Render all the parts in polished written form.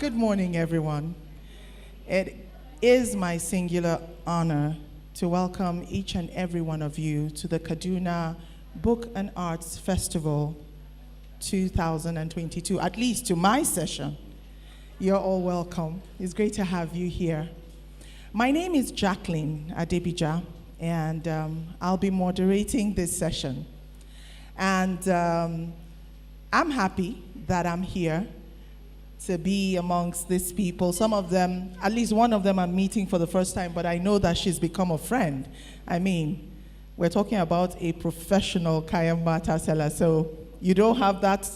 Good morning, everyone. It is my singular honor to welcome each and every one of you to the Kaduna Book and Arts Festival 2022, at least to my session. You're all welcome. It's great to have you here. My name is Jacqueline Adebija, and I'll be moderating this session. And I'm happy that I'm here to be amongst these people. Some of them, at least one of them I'm meeting for the first time, but I know that she's become a friend. I mean, we're talking about a professional kaya mata seller, so you don't have that,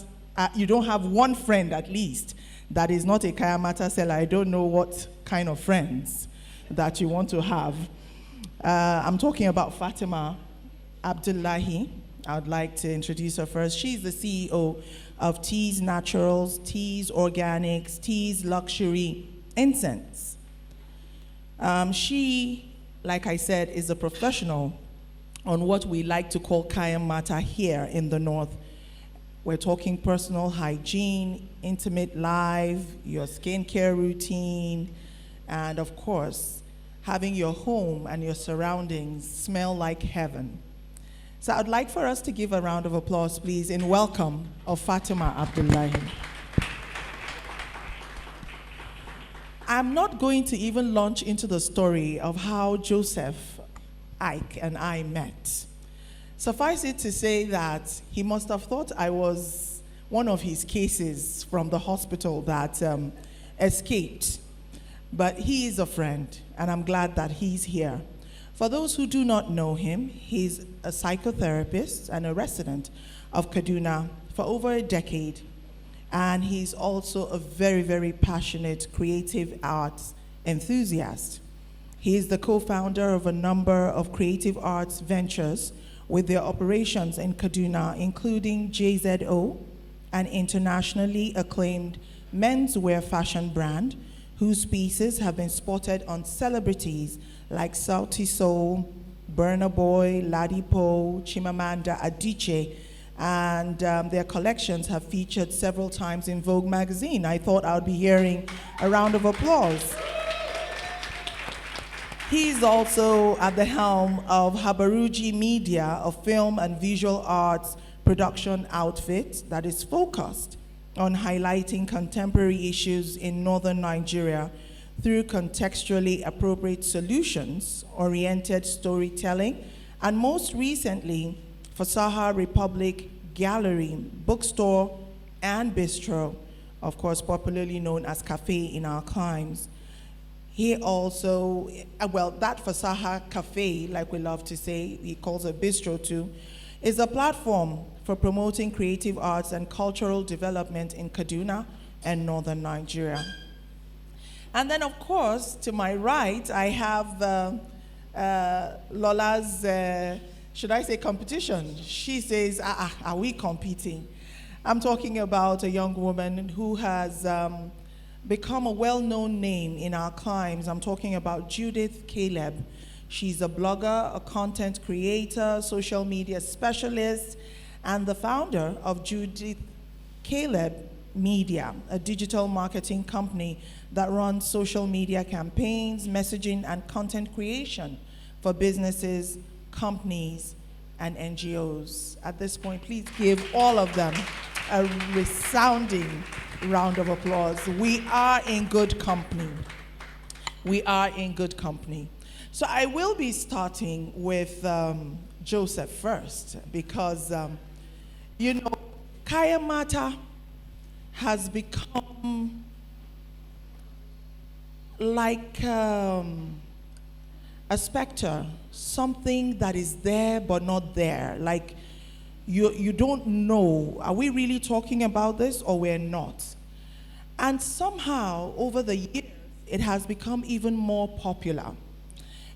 you don't have one friend at least that is not a kaya mata seller. I don't know what kind of friends that you want to have. I'm talking about Fatima Abdullahi. I would like to introduce her first. She's the CEO of Teas Naturals, Teas Organics, Teas Luxury Incense. She, like I said, is a professional on what we like to call kaya mata here in the North. We're talking personal hygiene, intimate life, your skincare routine, and of course, having your home and your surroundings smell like heaven. So I'd like for us to give a round of applause, please, in welcome of Fatima Abdullahi. I'm not going to even launch into the story of how Joseph, Ike, and I met. Suffice it to say that he must have thought I was one of his cases from the hospital that escaped. But he is a friend, and I'm glad that he's here. For those who do not know him, he's a psychotherapist and a resident of Kaduna for over a decade. And he's also a very, very passionate creative arts enthusiast. He is the co-founder of a number of creative arts ventures with their operations in Kaduna, including JZO, an internationally acclaimed menswear fashion brand whose pieces have been spotted on celebrities like Sauti Soul, Burna Boy, Ladipo, Chimamanda Adichie, and their collections have featured several times in Vogue magazine. I thought I would be hearing a round of applause. He's also at the helm of Habaruji Media, a film and visual arts production outfit that is focused on highlighting contemporary issues in northern Nigeria through contextually appropriate solutions-oriented storytelling, and most recently, Fasaha Republic Gallery, bookstore, and bistro, of course, popularly known as Cafe in our climes. He also, that Fasaha Cafe, like we love to say, he calls it bistro too, is a platform for promoting creative arts and cultural development in Kaduna and northern Nigeria. And then, of course, to my right, I have Lola's, should I say competition? She says, are we competing? I'm talking about a young woman who has become a well-known name in our climes. I'm talking about Judith Caleb. She's a blogger, a content creator, social media specialist, and the founder of Judith Caleb Media, a digital marketing company that runs social media campaigns, messaging, and content creation for businesses, companies, and NGOs. At this point, please give all of them a resounding round of applause. We are in good company. We are in good company. So I will be starting with Joseph first because, you know, kaya mata has become like a specter, something that is there but not there. Like you don't know, are we really talking about this or we're not? And somehow over the years, it has become even more popular.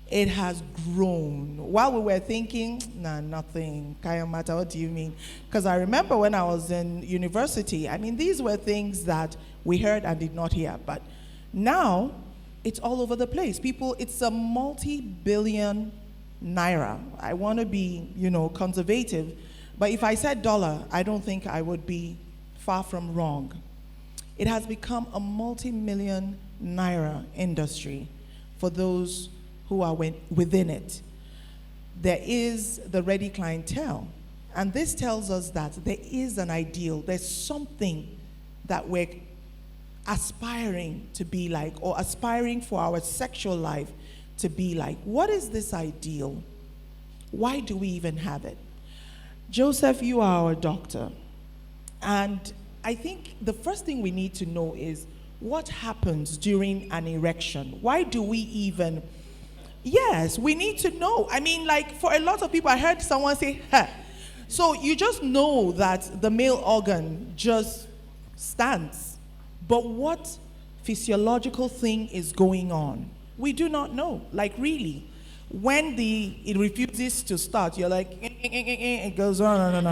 It has grown. While we were thinking, nah, nothing, kaya mata, what do you mean? Because I remember when I was in university, I mean, these were things that we heard and did not hear. But now, it's all over the place. People, it's a multi-billion naira. I want to be, you know, conservative. But if I said dollar, I don't think I would be far from wrong. It has become a multi-million naira industry for those who are within it. There is the ready clientele. And this tells us that there is an ideal. There's something that we're aspiring to be like, or aspiring for our sexual life to be like. What is this ideal? Why do we even have it? Joseph, you are our doctor. And I think the first thing we need to know is what happens during an erection. Why do we even... Yes, we need to know. I mean, like, for a lot of people, I heard someone say, huh. So you just know that the male organ just stands. But what physiological thing is going on? We do not know. Like, really. When it refuses to start, you're like, it goes on.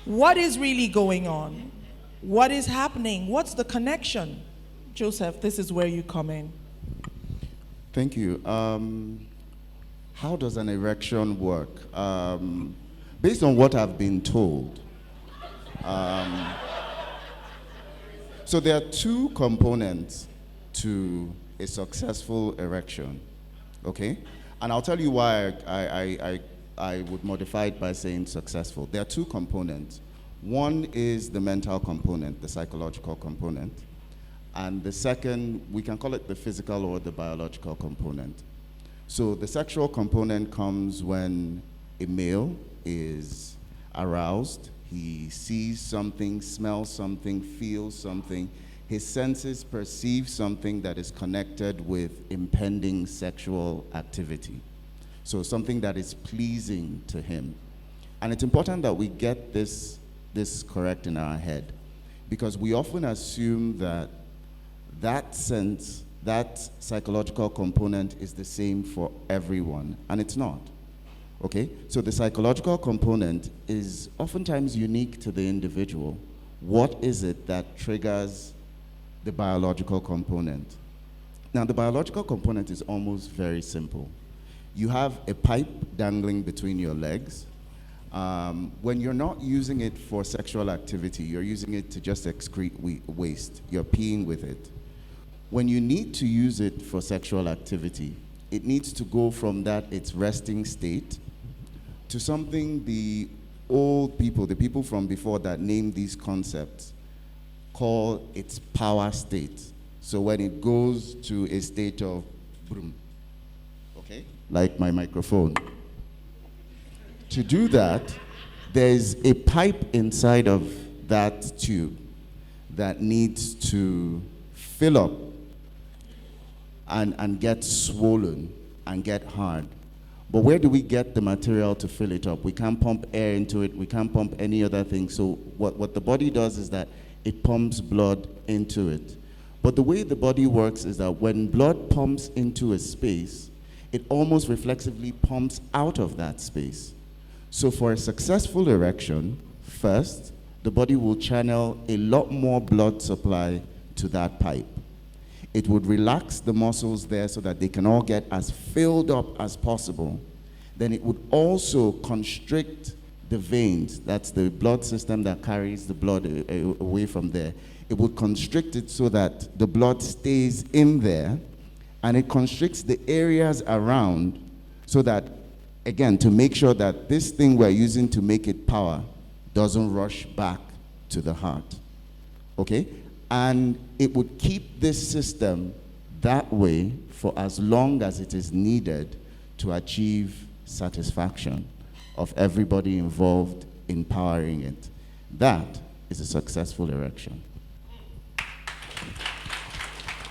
What is really going on? What is happening? What's the connection? Joseph, this is where you come in. Thank you. How does an erection work? Based on what I've been told, so there are two components to a successful erection, okay? And I'll tell you why I would modify it by saying successful. There are two components. One is the mental component, the psychological component. And the second, we can call it the physical or the biological component. So the sexual component comes when a male is aroused. He sees something, smells something, feels something. His senses perceive something that is connected with impending sexual activity. So something that is pleasing to him. And it's important that we get this correct in our head, because we often assume that sense, that psychological component is the same for everyone, and it's not. Okay? So the psychological component is oftentimes unique to the individual. What is it that triggers the biological component? Now, the biological component is almost very simple. You have a pipe dangling between your legs. When you're not using it for sexual activity, you're using it to just excrete waste. You're peeing with it. When you need to use it for sexual activity, it needs to go from its resting state to something the old people, the people from before that named these concepts, call its power state. So when it goes to a state of boom, okay, like my microphone. To do that, there's a pipe inside of that tube that needs to fill up and get swollen and get hard. But where do we get the material to fill it up? We can't pump air into it. We can't pump any other thing. So what the body does is that it pumps blood into it. But the way the body works is that when blood pumps into a space, it almost reflexively pumps out of that space. So for a successful erection, first, the body will channel a lot more blood supply to that pipe. It would relax the muscles there so that they can all get as filled up as possible. Then it would also constrict the veins. That's the blood system that carries the blood away from there. It would constrict it so that the blood stays in there, and it constricts the areas around so that, again, to make sure that this thing we're using to make it power doesn't rush back to the heart. Okay? And it would keep this system that way for as long as it is needed to achieve satisfaction of everybody involved in powering it. That is a successful erection.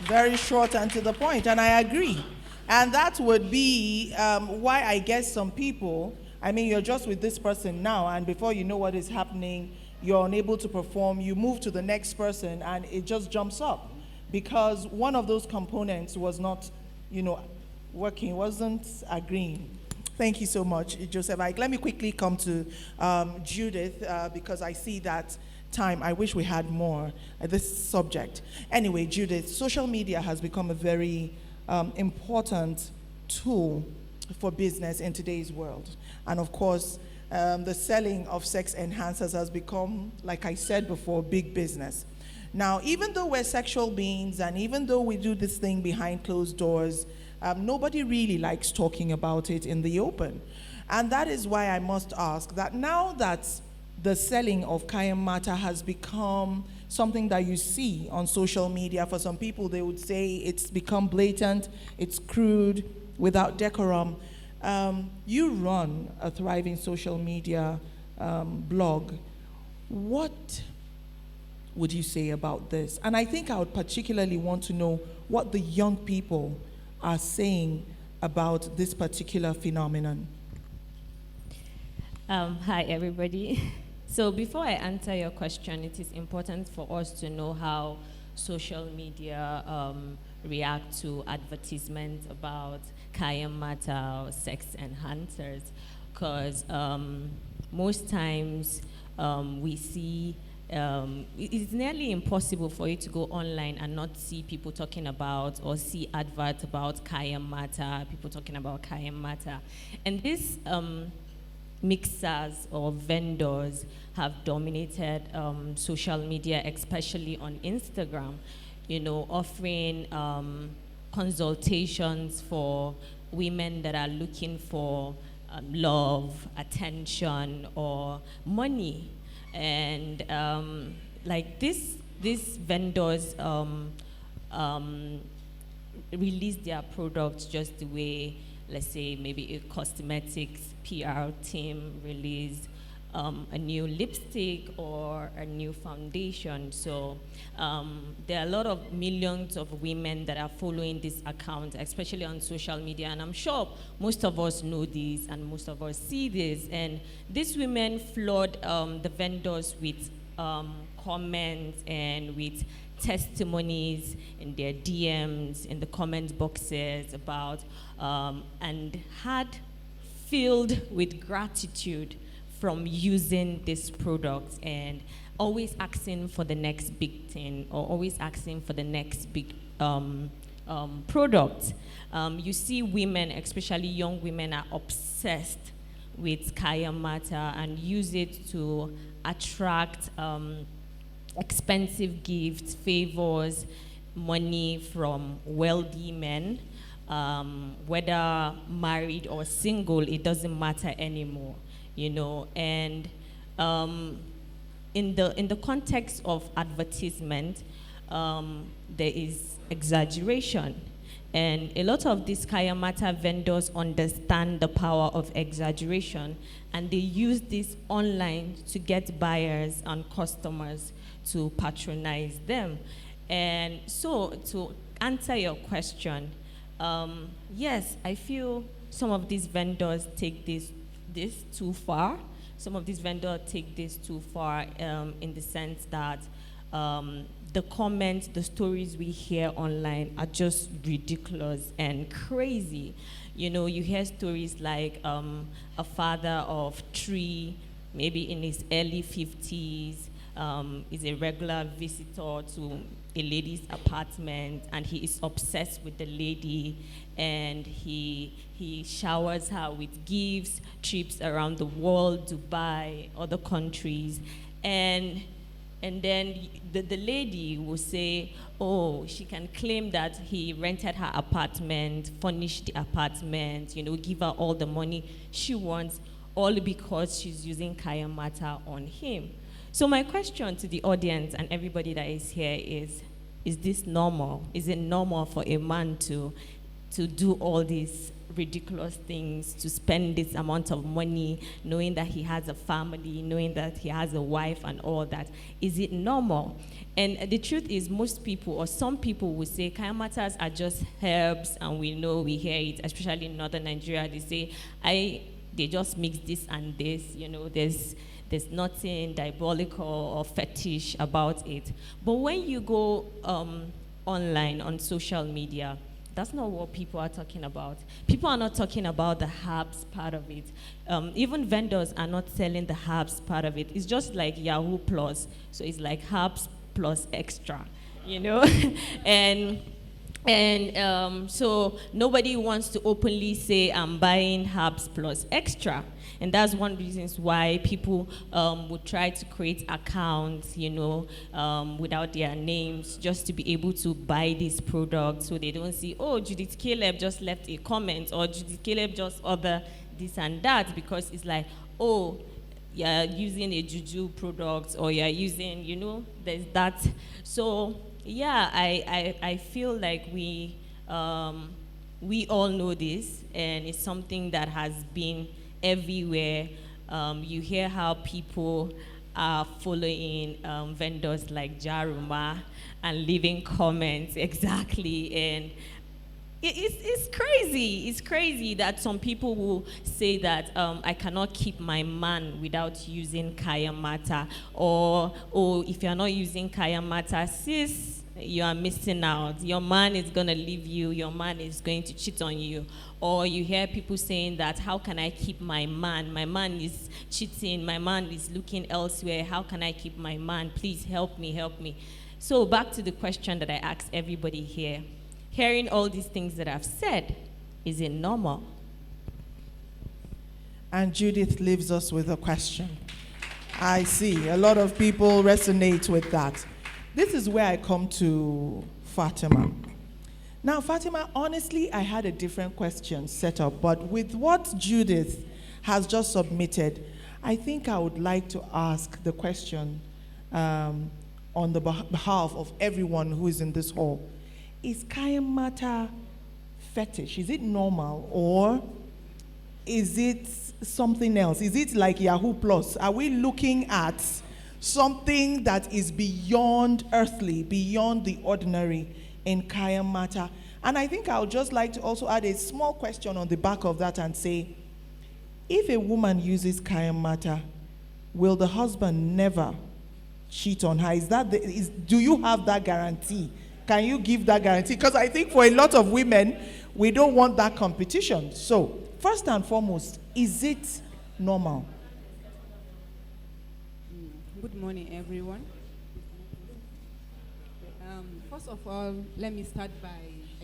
Very short and to the point, and I agree. And that would be why I guess some people, I mean, you're just with this person now, and before you know what is happening, you're unable to perform, you move to the next person, and it just jumps up. Because one of those components was not, working, wasn't agreeing. Thank you so much, Joseph. Let me quickly come to Judith, because I see that time. I wish we had more this subject. Anyway, Judith, social media has become a very important tool for business in today's world. And of course, the selling of sex enhancers has become, like I said before, big business. Now, even though we're sexual beings and even though we do this thing behind closed doors, nobody really likes talking about it in the open. And that is why I must ask that now that the selling of Kayan Mata has become something that you see on social media, for some people they would say it's become blatant, it's crude, without decorum. You run a thriving social media blog. What would you say about this? And I think I would particularly want to know what the young people are saying about this particular phenomenon. Hi, everybody. So before I answer your question, it is important for us to know how social media react to advertisements about Kayan Mata or sex enhancers, because most times we see it's nearly impossible for you to go online and not see people talking about or see adverts about Kayan Mata, people talking about Kayan Mata. And these mixers or vendors have dominated social media, especially on Instagram, offering consultations for women that are looking for love, attention, or money. And like these vendors release their products just the way, let's say, maybe a cosmetics PR team release a new lipstick or a new foundation. So there are a lot of millions of women that are following this account, especially on social media. And I'm sure most of us know this and most of us see this. And these women flood the vendors with comments and with testimonies in their DMs, in the comment boxes about, and had filled with gratitude from using this product and always asking for the next big thing or always asking for the next big product. You see women, especially young women, are obsessed with Kayan Mata and use it to attract expensive gifts, favors, money from wealthy men. Whether married or single, it doesn't matter anymore. And in the context of advertisement, there is exaggeration. And a lot of these Kayan Mata vendors understand the power of exaggeration, and they use this online to get buyers and customers to patronize them. And so, to answer your question, yes, I feel some of these vendors take this too far. Some of these vendors take this too far in the sense that the comments, the stories we hear online are just ridiculous and crazy. You hear stories like a father of 3, maybe in his early 50s, is a regular visitor to a lady's apartment, and he is obsessed with the lady, and he showers her with gifts, trips around the world, Dubai, other countries, and then the lady will say, oh, she can claim that he rented her apartment, furnished the apartment, give her all the money she wants, all because she's using Kayan Mata on him. So my question to the audience and everybody that is here is this normal? Is it normal for a man to do all these ridiculous things, to spend this amount of money, knowing that he has a family, knowing that he has a wife and all that? Is it normal? And the truth is, most people or some people will say Kayan Matas are just herbs, and we hear it, especially in northern Nigeria. They say, they just mix this and this, there's nothing diabolical or fetish about it. But when you go online on social media, that's not what people are talking about. People are not talking about the herbs part of it. Even vendors are not selling the herbs part of it. It's just like Yahoo Plus. So it's like herbs plus extra, And And so nobody wants to openly say, I'm buying herbs plus extra. And that's one reason why people would try to create accounts, without their names, just to be able to buy these products, so they don't see, oh, Judith Caleb just left a comment, or Judith Caleb just ordered this and that, because it's like, oh, you're using a juju product, or you're using, there's that. So yeah, I feel like we all know this, and it's something that has been everywhere. You hear how people are following vendors like Jaruma and leaving comments exactly, and it's crazy. It's crazy that some people will say that I cannot keep my man without using Kaya Mata, or if you're not using Kaya Mata, sis, you are missing out. Your man is going to leave you. Your man is going to cheat on you. Or you hear people saying that, how can I keep my man? My man is cheating. My man is looking elsewhere. How can I keep my man? Please help me, help me. So back to the question that I asked everybody here. Hearing all these things that I've said, is it normal? And Judith leaves us with a question. I see a lot of people resonate with that. This is where I come to Fatima. Now, Fatima, honestly, I had a different question set up, but with what Judith has just submitted, I think I would like to ask the question on the behalf of everyone who is in this hall. Is Kaya Mata fetish? Is it normal, or is it something else? Is it like Yahoo Plus? Are we looking at something that is beyond earthly, beyond the ordinary in Kaya Mata? And I think I would just like to also add a small question on the back of that and say, if a woman uses Kaya Mata, will the husband never cheat on her? Do you have that guarantee? Can you give that guarantee? Because I think for a lot of women, we don't want that competition. So, first and foremost, is it normal? Good morning, everyone. First of all, let me start by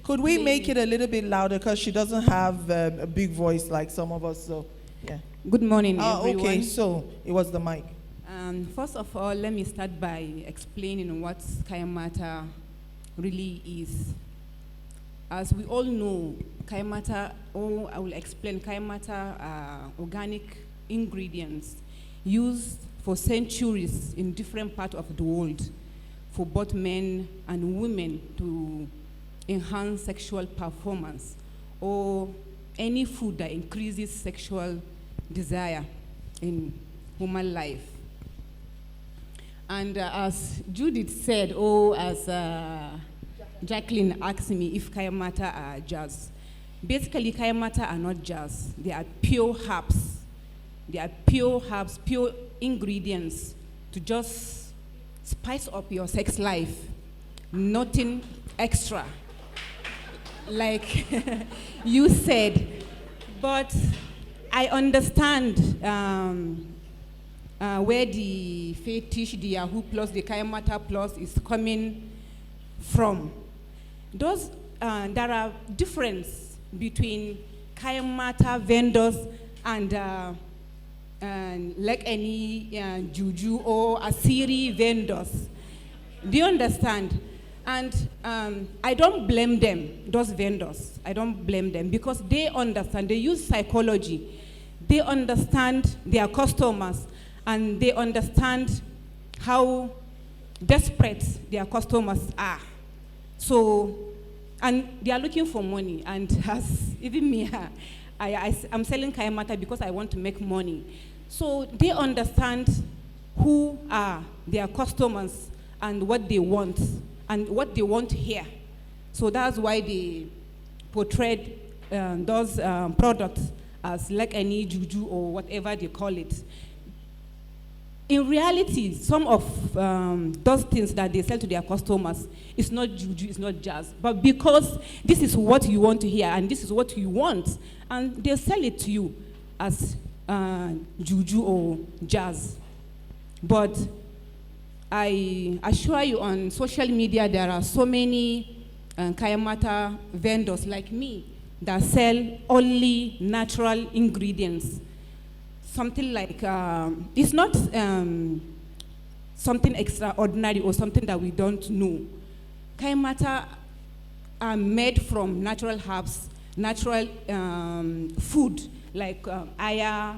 Could we make it a little bit louder, because she doesn't have a big voice like some of us, so yeah. Good morning, everyone. Okay, so it was the mic. First of all, let me start by explaining what Kaya Mata really is. As we all know, Kaya Mata, I will explain, Kaya Mata are organic ingredients used for centuries in different parts of the world for both men and women to enhance sexual performance, or any food that increases sexual desire in human life. And as Judith said, as Jacqueline asked me if Kaya Mata are jazz. Basically, Kaya Mata are not jazz. They are pure herbs. They are pure herbs, pure ingredients to just spice up your sex life. Nothing extra, like you said. But I understand where the fetish, the Yahoo Plus, the Kaya Mata Plus is coming from. There are differences between Kaya Mata vendors and like any juju or Asiri vendors. Do you understand? And I don't blame them, those vendors. I don't blame them, because they understand. They use psychology. They understand their customers, and they understand how desperate their customers are. So, and they are looking for money. And as even me, I'm selling Kaya Mata because I want to make money. So they understand who are their customers and what they want and what they want to hear. So that's why they portrayed those products as like any juju or whatever they call it. In reality, some of those things that they sell to their customers, it's not juju, it's not jazz. But because this is what you want to hear and this is what you want, and they sell it to you as juju or jazz. But I assure you, on social media, there are so many kaya mata vendors like me that sell only natural ingredients. Something like, it's not something extraordinary or something that we don't know. Kaya mata are made from natural herbs, natural food like aya,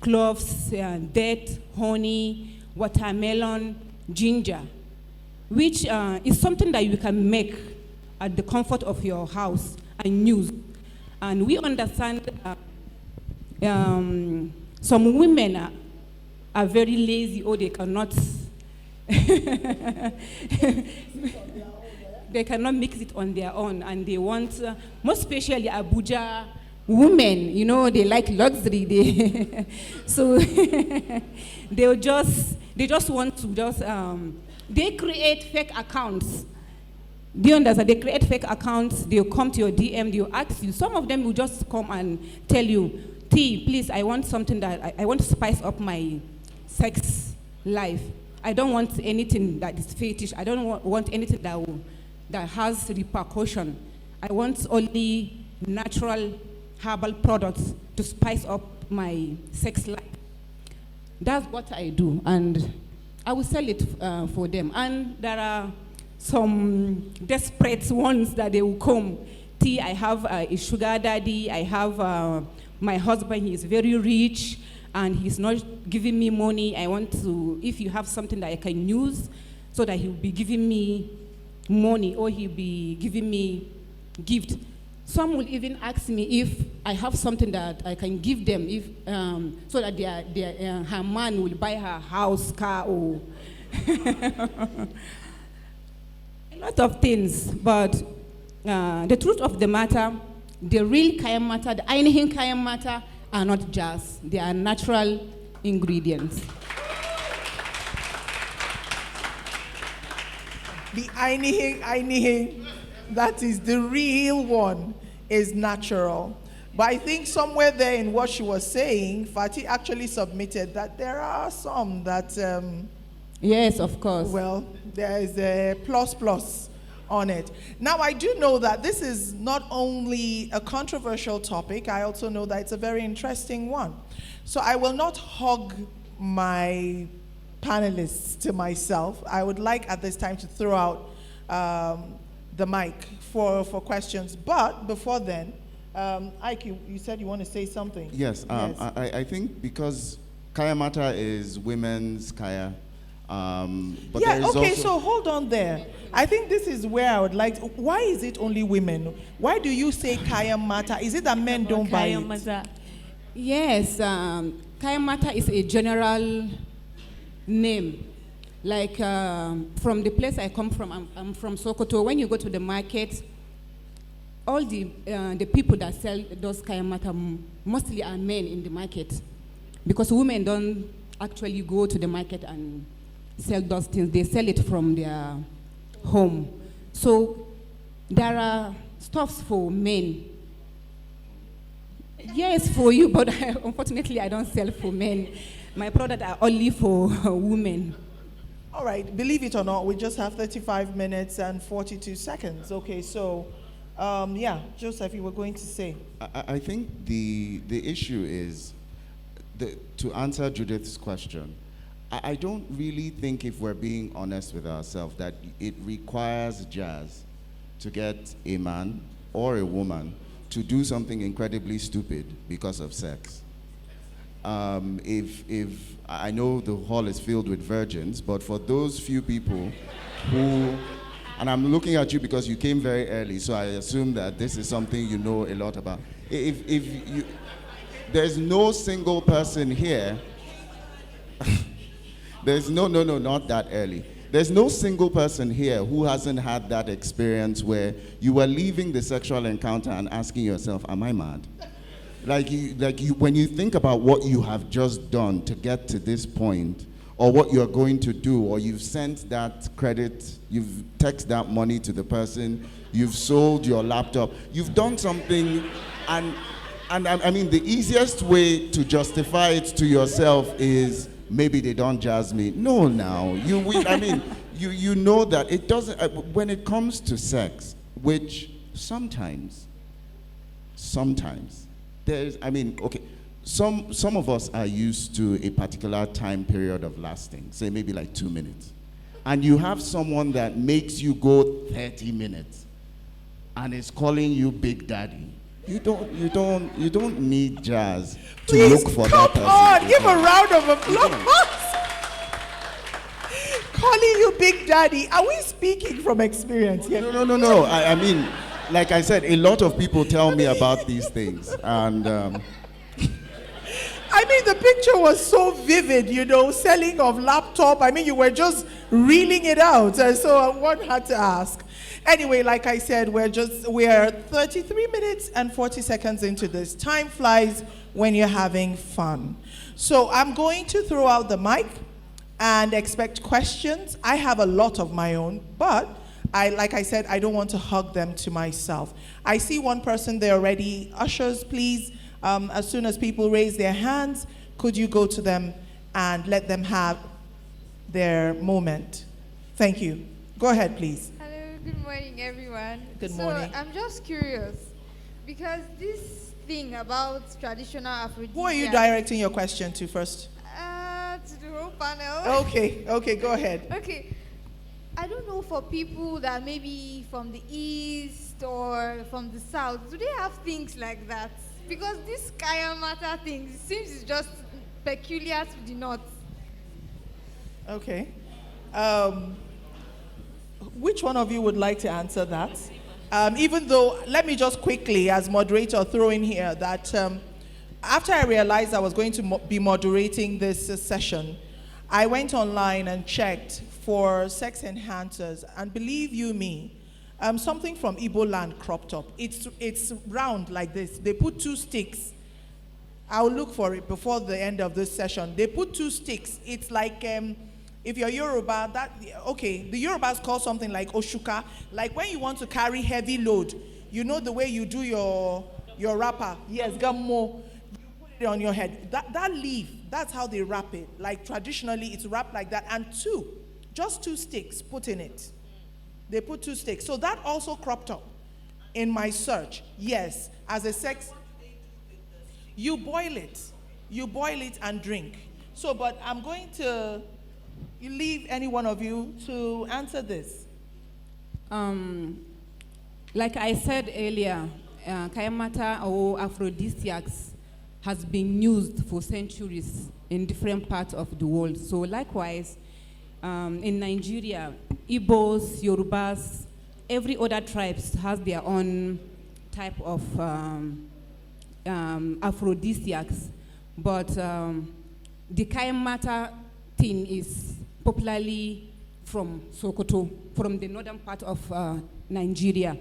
cloves, date, honey, watermelon, ginger, which is something that you can make at the comfort of your house and use. And we understand some women are very lazy, or they cannot they cannot mix it on their own, and they want, most especially Abuja women, you know, they like luxury. So they just want to they create fake accounts. Do you understand? They create fake accounts. They'll come to your DM. They'll ask you. Some of them will just come and tell you, T, please, I want something that I want to spice up my sex life. I don't want anything that is fetish. I don't want anything that has repercussion. I want only natural herbal products to spice up my sex life. That's what I do, and I will sell it for them. And there are some desperate ones that they will come. T, I have a sugar daddy. I have my husband. He is very rich, and he's not giving me money. I want to, if you have something that I can use, so that he'll be giving me money, or he'll be giving me gift. Some will even ask me if I have something that I can give them, if so that her man will buy her house, car, or a lot of things. But the truth of the matter, the real kaya mata, the ainihin kaya mata, are not jazz. They are natural ingredients. The ainihin, that is the real one, is natural. But I think somewhere there in what she was saying, Fati actually submitted that there are some that... yes, of course. Well, there is a plus on it. Now, I do know that this is not only a controversial topic, I also know that it's a very interesting one. So I will not hog my panelists to myself. I would like at this time to throw out the mic for questions. But before then, Ike, you said you want to say something. Yes, Yes. I think because Kaya Mata is women's Kaya, but Yeah, there is okay, also... so hold on there. I think this is where I would like to, why is it only women? Why do you say Kaya Mata? Is it that men don't buy it? Yes, Kaya Mata is a general name. Like from the place I come from, I'm from Sokoto. When you go to the market, all the people that sell those Kaya Mata mostly are men in the market, because women don't actually go to the market and sell those things. They sell it from their home. So there are stuffs for men. Yes, for you, but unfortunately I don't sell for men. My products are only for women. All right, believe it or not, we just have 35 minutes and 42 seconds. Okay, so, yeah, Joseph, you were going to say. I think the issue is, to answer Judith's question, I don't really think, if we're being honest with ourselves, that it requires jazz to get a man or a woman to do something incredibly stupid because of sex. If I know the hall is filled with virgins, but for those few people who, and I'm looking at you because you came very early, so I assume that this is something you know a lot about. If you, there's no single person here, there's not that early. There's no single person here who hasn't had that experience where you were leaving the sexual encounter and asking yourself, am I mad? When you think about what you have just done to get to this point, or what you're going to do, or you've sent that credit, you've texted that money to the person, you've sold your laptop, you've done something, and I mean, the easiest way to justify it to yourself is, maybe they don't jazz me. No, now, you know that it doesn't, when it comes to sex, which sometimes, there's, okay, some of us are used to a particular time period of lasting, say maybe like 2 minutes. And you have someone that makes you go 30 minutes and is calling you Big Daddy. You don't need jazz to Please, look for come that person. on, give a round of applause. Calling you Big Daddy. Are we speaking from experience here? No. I mean, like I said, a lot of people tell me about these things. And I mean, the picture was so vivid, selling of laptop. I mean, you were just reeling it out. And so one had to ask. Anyway, like I said, we're 33 minutes and 40 seconds into this. Time flies when you're having fun. So I'm going to throw out the mic and expect questions. I have a lot of my own, but like I said, I don't want to hug them to myself. I see one person there already. Ushers, please, as soon as people raise their hands, could you go to them and let them have their moment? Thank you. Go ahead, please. Hello, good morning, everyone. Good morning. So I'm just curious, because this thing about traditional aphrodisiacs... Who are you directing your question to first? To the whole panel. Okay, go ahead. Okay. I don't know, for people that maybe from the east or from the south, do they have things like that? Because this Kaya Mata thing seems it's just peculiar to the north. Okay. Which one of you would like to answer that? Even though, let me just quickly, as moderator, throw in here that after I realized I was going to be moderating this session, I went online and checked for sex enhancers, and believe you me, something from Igbo land cropped up. It's round like this. They put 2 sticks. I'll look for it before the end of this session. They put 2 sticks. It's like, if you're Yoruba, the Yorubas call something like Oshuka. Like when you want to carry heavy load, you know the way you do your wrapper. Yes, gammo. You put it on your head. That leaf, that's how they wrap it. Like traditionally, it's wrapped like that. And just 2 sticks put in it. They put 2 sticks. So that also cropped up in my search. Yes, as a sex, you boil it. You boil it and drink. So, but I'm going to leave any one of you to answer this. Like I said earlier, Kayamata or aphrodisiacs has been used for centuries in different parts of the world. So likewise, in Nigeria, Igbos, Yorubas, every other tribes has their own type of aphrodisiacs. But the Kayamata thing is popularly from Sokoto, from the northern part of Nigeria,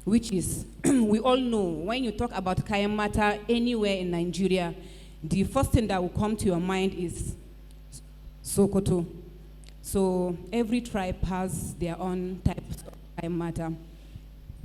which is, we all know, when you talk about Kayamata anywhere in Nigeria, the first thing that will come to your mind is Sokoto. So every tribe has their own types of Kayamata.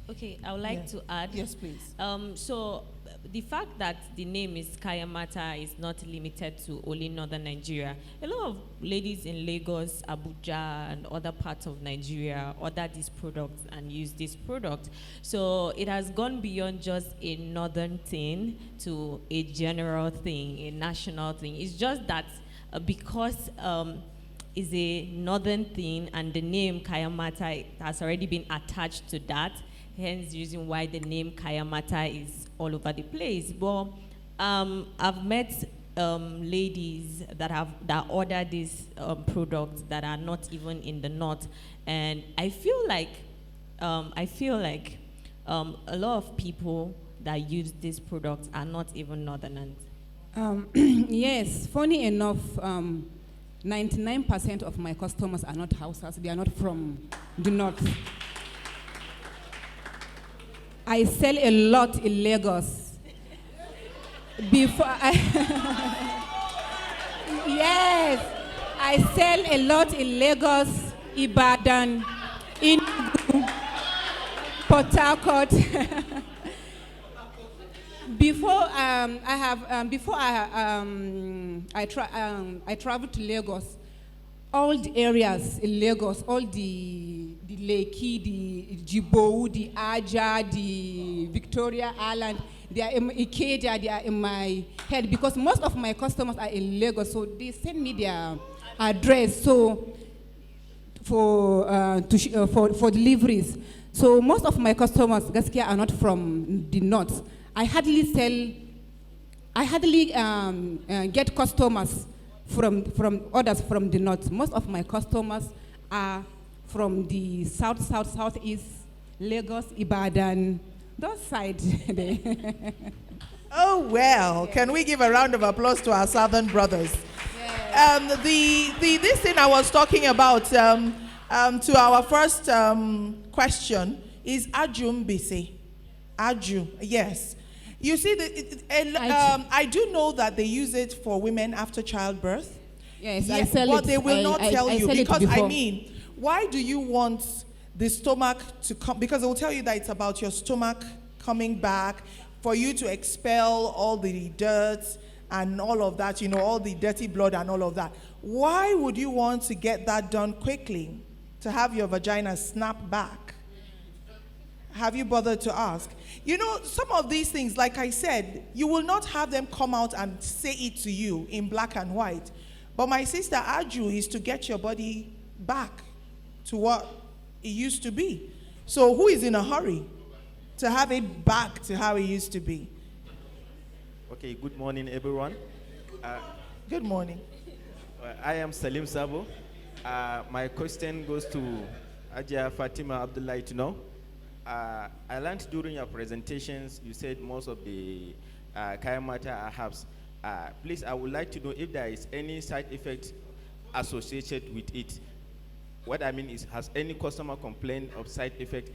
Okay, I would like to add. Yes, please. So the fact that the name is Kayamata is not limited to only northern Nigeria. A lot of ladies in Lagos, Abuja, and other parts of Nigeria order this product and use this product. So it has gone beyond just a northern thing to a general thing, a national thing. It's just that because it's a northern thing and the name Kayamata has already been attached to that, hence the reason why the name Kayamata is all over the place. But I've met ladies that order this product that are not even in the north, and I feel like a lot of people that use this product are not even northerners. Yes, funny enough, 99% of my customers are not Hausas. They are not from the north. I sell a lot in Lagos. Yes, I sell a lot in Lagos, Ibadan, Enugu, Port Harcourt. I traveled to Lagos. All the areas in Lagos, all the the Lekki, the Djibouti, the Aja, the Victoria Island. They are in Ikeja, they are in my head because most of my customers are in Lagos, so they send me their address for deliveries. So most of my customers, Gaskia, are not from the north. I hardly get customers from others from the north. Most of my customers are from the southeast, Lagos, Ibadan, those sides. Oh, well, can we give a round of applause to our southern brothers? Yes. This thing I was talking about to our first question is Ajum Bisi. Aju, yes. You see, I do know that they use it for women after childbirth. Yes, I sell but it. they will not tell you because before. I mean, why do you want the stomach to come? Because it will tell you that it's about your stomach coming back for you to expel all the dirt and all of that, all the dirty blood and all of that. Why would you want to get that done quickly, to have your vagina snap back? Have you bothered to ask? Some of these things, like I said, you will not have them come out and say it to you in black and white. But my sister Aju is to get your body back to what it used to be. So who is in a hurry to have it back to how it used to be? Okay, good morning, everyone. Good morning. I am Salim Sabo. My question goes to Ajia Fatima Abdullahi Tunau. I learned during your presentations, you said most of the Kaya Mata are herbs. Please, I would like to know if there is any side effect associated with it. What I mean is, has any customer complained of side effect?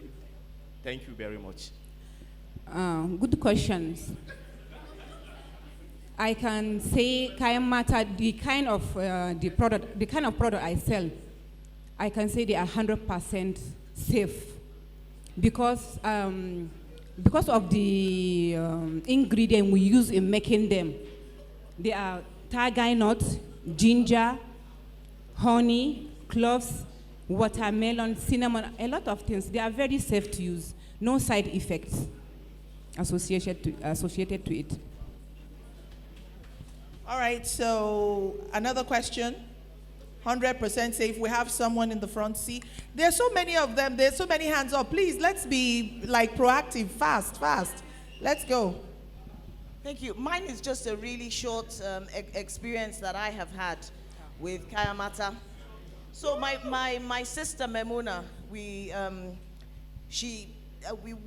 Thank you very much. Good questions. I can say Kaya Mata, the kind of product I sell, I can say they are 100% safe because of the ingredient we use in making them. They are tiger nut, ginger, honey, cloves, watermelon, cinnamon, a lot of things. They are very safe to use. No side effects associated to it. All right, so another question. 100% safe. We have someone in the front seat. There's so many of them. There's so many hands up. Please, let's be proactive, fast. Let's go. Thank you. Mine is just a really short experience that I have had with Kaya Mata. So my sister Memuna, we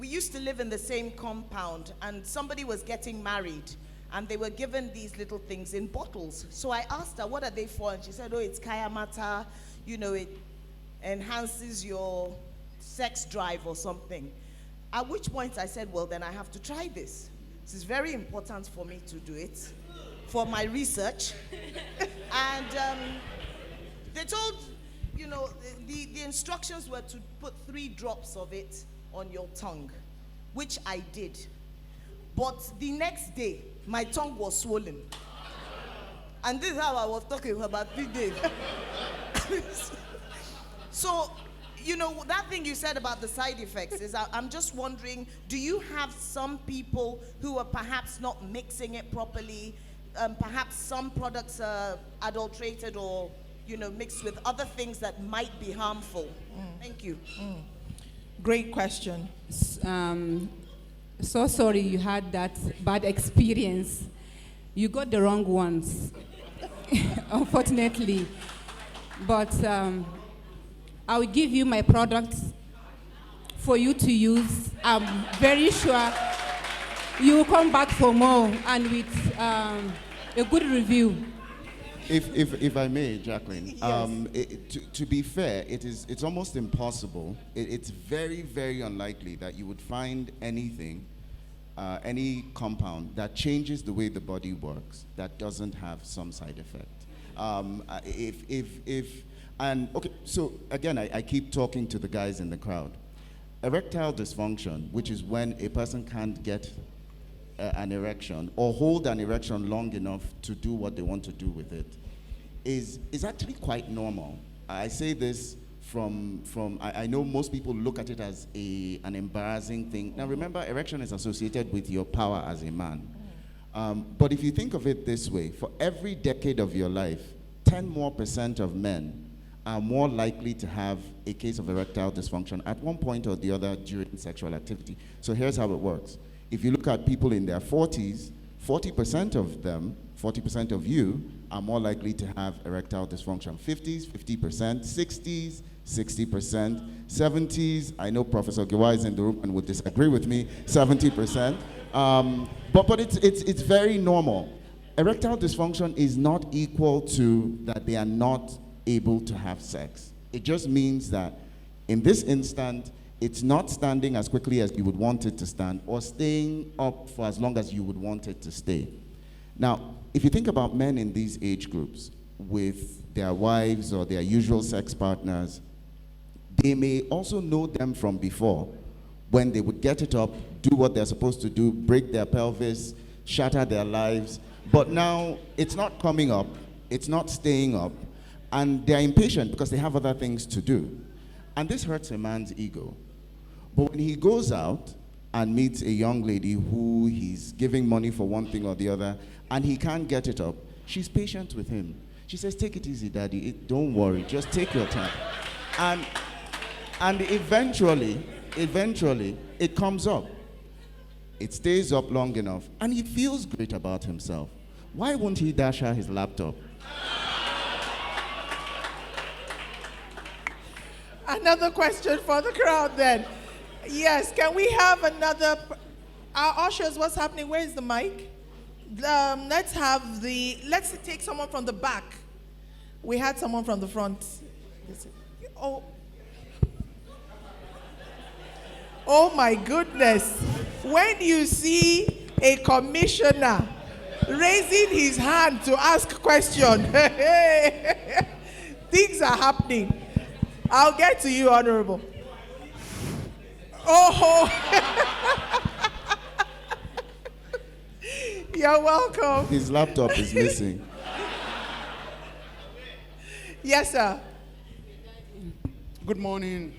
used to live in the same compound, and somebody was getting married, and they were given these little things in bottles. So I asked her, what are they for? And she said, oh, it's Kaya Mata, it enhances your sex drive or something. At which point I said, well, then I have to try this. This is very important for me to do it for my research. And they told, the instructions were to put 3 drops of it on your tongue, which I did. But the next day, my tongue was swollen. And this is how I was talking for about 3 days. So, that thing you said about the side effects is, I'm just wondering, do you have some people who are perhaps not mixing it properly? Perhaps some products are adulterated or, mixed with other things that might be harmful. Thank you. Great question. So sorry you had that bad experience. You got the wrong ones, unfortunately. But I will give you my products for you to use. I'm very sure you will come back for more and with a good review. If I may, Jacqueline, Yes. To be fair, it's almost impossible. It's very, very unlikely that you would find anything, any compound that changes the way the body works that doesn't have some side effect. Okay, so again, I keep talking to the guys in the crowd. Erectile dysfunction, which is when a person can't get an erection or hold an erection long enough to do what they want to do with it, is actually quite normal. I say this I know most people look at it as an embarrassing thing. Now remember, erection is associated with your power as a man. But if you think of it this way, for every decade of your life, 10% more of men are more likely to have a case of erectile dysfunction at one point or the other during sexual activity. So here's how it works. If you look at people in their 40s, 40% of them, 40% of you, are more likely to have erectile dysfunction. 50s, 50%, 60s, 60%, 70s, I know Professor Giwa is in the room and would disagree with me, 70%. But it's very normal. Erectile dysfunction is not equal to that they are not able to have sex. It just means that in this instant, it's not standing as quickly as you would want it to stand or staying up for as long as you would want it to stay. Now, if you think about men in these age groups with their wives or their usual sex partners, they may also know them from before when they would get it up, do what they're supposed to do, break their pelvis, shatter their lives, but now it's not coming up, it's not staying up, and they're impatient because they have other things to do. And this hurts a man's ego. But when he goes out and meets a young lady who he's giving money for one thing or the other, and he can't get it up, she's patient with him. She says, take it easy, daddy, don't worry, just take your time. And eventually, it comes up. It stays up long enough, and he feels great about himself. Why won't he dash her his laptop? Another question for the crowd then. Yes, can we have another? Our ushers, what's happening? Where is the mic? Let's take someone from the back. We had someone from the front. Oh my goodness. When you see a commissioner raising his hand to ask question, things are happening. I'll get to you, Honorable. Oh, you're welcome. His laptop is missing. Yes, sir. Good morning,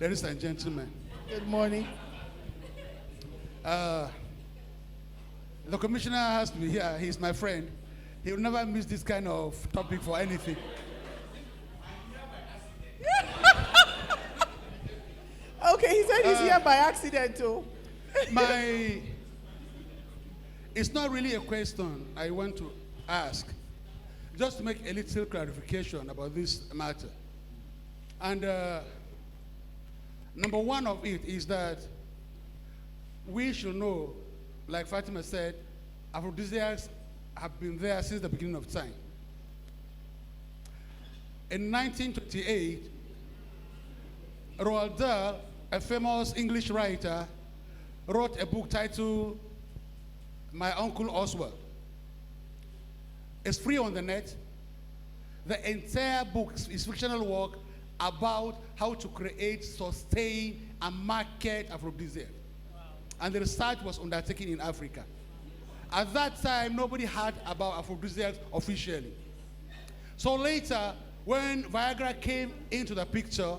ladies and gentlemen. Good morning. The commissioner has to be here. He's my friend. He will never miss this kind of topic for anything. Okay, he said he's here by accident too. It's not really a question I want to ask, just to make a little clarification about this matter. And number one of it is that we should know, like Fatima said, aphrodisiacs have been there since the beginning of time. In 1928, Roald Dahl, a famous English writer, wrote a book titled My Uncle Oswald. It's free on the net. The entire book is fictional work about how to create, sustain, and market aphrodisiac. Wow. And the research was undertaken in Africa. At that time, nobody heard about aphrodisiacs officially. So later, when Viagra came into the picture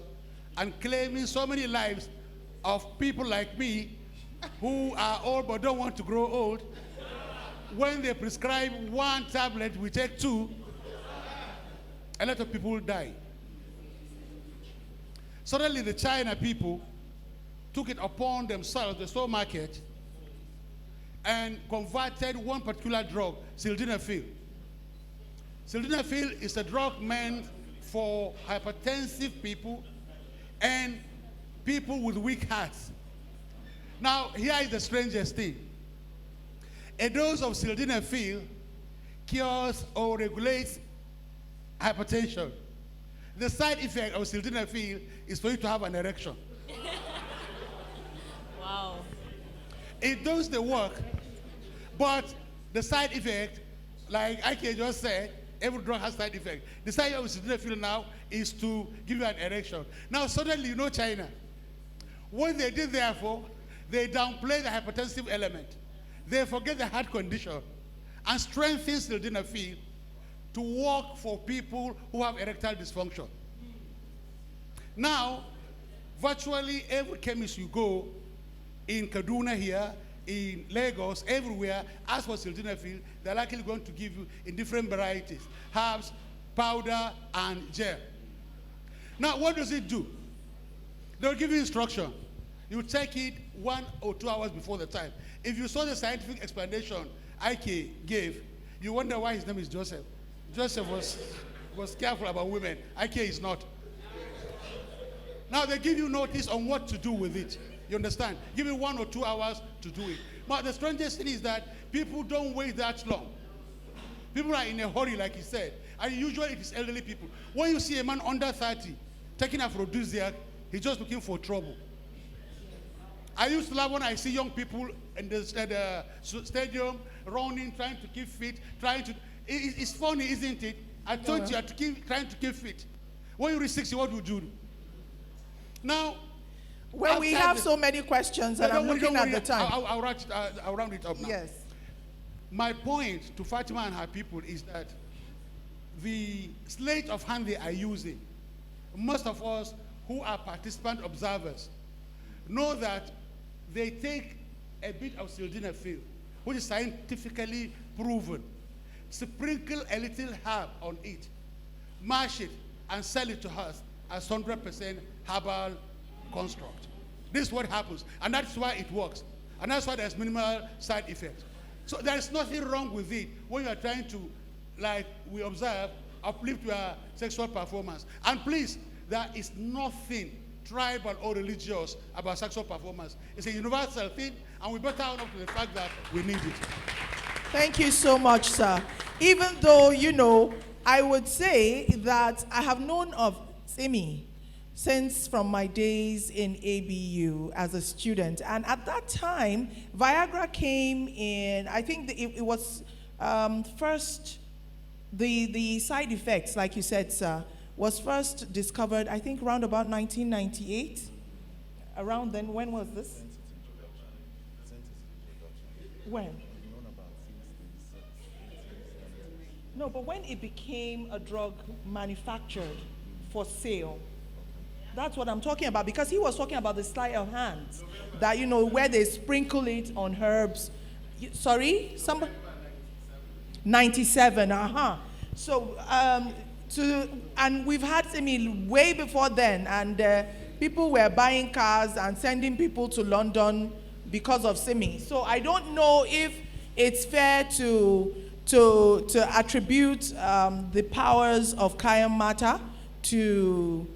and claiming so many lives of people like me who are old but don't want to grow old, when they prescribe one tablet, we take two, a lot of people die. Suddenly the China people took it upon themselves, the store market, and converted one particular drug, sildenafil. Sildenafil is a drug meant for hypertensive people and people with weak hearts. Now, here is the strangest thing. A dose of sildenafil cures or regulates hypertension. The side effect of sildenafil is for you to have an erection. Wow. It does the work, but the side effect, like Ike just said, every drug has side effect. The side effect of sildenafil now is to give you an erection. Now suddenly you know China. What they did therefore, they downplay the hypertensive element. They forget the heart condition and strengthen sildenafil to work for people who have erectile dysfunction. Now, virtually every chemist you go, in Kaduna here, in Lagos, everywhere, ask for sildenafil, they're likely going to give you in different varieties, herbs, powder, and gel. Now, what does it do? They'll give you instruction. You take it 1 or 2 hours before the time. If you saw the scientific explanation Ike gave, you wonder why his name is Joseph. Joseph was careful about women. Ike is not. Now they give you notice on what to do with it. You understand? Give you 1 or 2 hours to do it. But the strangest thing is that people don't wait that long. People are in a hurry, like he said. And usually it is elderly people. When you see a man under 30 taking aphrodisiac, he's just looking for trouble. I used to love when I see young people in the stadium running, trying to keep fit, it's funny, isn't it? I told you trying to keep fit. When you reach 60, what would you do? Now, well, we have so many questions, and I'm looking at the time. I'll round it up now. Yes. My point to Fatima and her people is that the slate of hand they are using, most of us who are participant observers know that they take a bit of sildenafil, which is scientifically proven, sprinkle a little herb on it, mash it, and sell it to us as 100% herbal construct. This is what happens, and that's why it works, and that's why there's minimal side effects. So there's nothing wrong with it when you are trying to, like we observe, uplift your sexual performance. And please, there is nothing tribal or religious about sexual performance. It's a universal thing, and we better own up to the fact that we need it. Thank you so much, sir. Even though, I would say that I have known of Simi since from my days in ABU as a student. And at that time, Viagra came in, I think it was first, the side effects, like you said, sir, was first discovered, I think, around about 1998. Around then, when was this? When? No, but when it became a drug manufactured for sale. That's what I'm talking about, because he was talking about the sleight of hand, that, where they sprinkle it on herbs. Sorry? 97, So, and we've had Simi way before then, and people were buying cars and sending people to London because of Simi. So I don't know if it's fair to attribute the powers of Kayam Matter to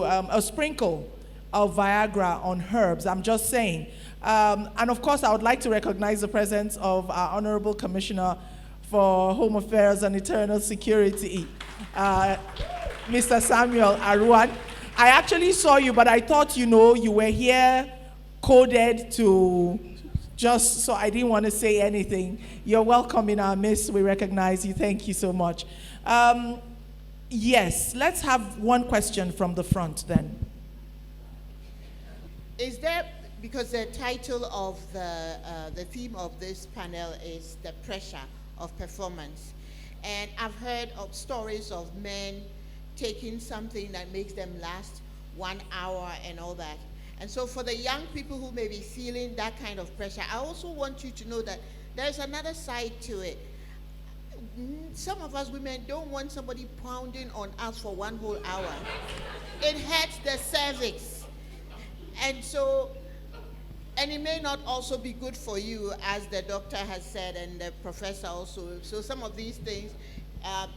a sprinkle of Viagra on herbs. I'm just saying. And of course, I would like to recognize the presence of our Honorable Commissioner for Home Affairs and Internal Security, Mr. Samuel Aruan. I actually saw you, but I thought, you were here coded to just, so I didn't want to say anything. You're welcome in our midst. We recognize you. Thank you so much. Yes, let's have one question from the front then. Is there, because the title of the theme of this panel is the pressure of performance. And I've heard of stories of men taking something that makes them last 1 hour and all that. And so for the young people who may be feeling that kind of pressure, I also want you to know that there's another side to it. Some of us women don't want somebody pounding on us for 1 whole hour. It hurts the cervix. And so, and it may not also be good for you, as the doctor has said, and the professor also. So some of these things,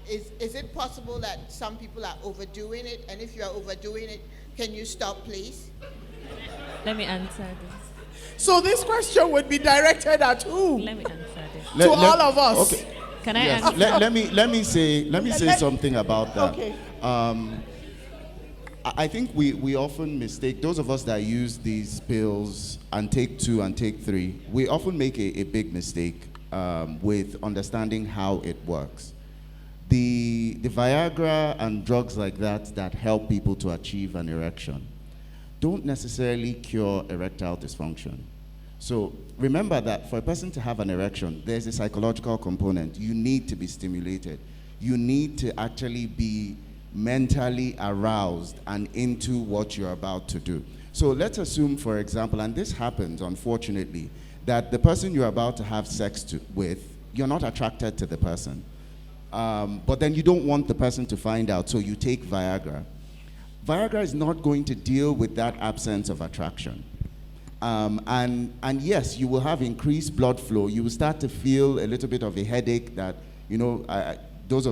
is it possible that some people are overdoing it? And if you are overdoing it, can you stop, please? Let me answer this. So this question would be directed at who? Let me answer this. To all of us. Okay. Can I Yes. answer? Let me say something about that. Okay. I think we often mistake, those of us that use these pills and take 2 and take 3, we often make a big mistake with understanding how it works. The Viagra and drugs like that help people to achieve an erection don't necessarily cure erectile dysfunction. So remember that for a person to have an erection, there's a psychological component. You need to be stimulated. You need to actually be mentally aroused and into what you're about to do. So let's assume, for example, and this happens, unfortunately, that the person you're about to have sex with, you're not attracted to the person. But then you don't want the person to find out, so you take Viagra. Viagra is not going to deal with that absence of attraction. And yes, you will have increased blood flow. You will start to feel a little bit of a headache that, you know, those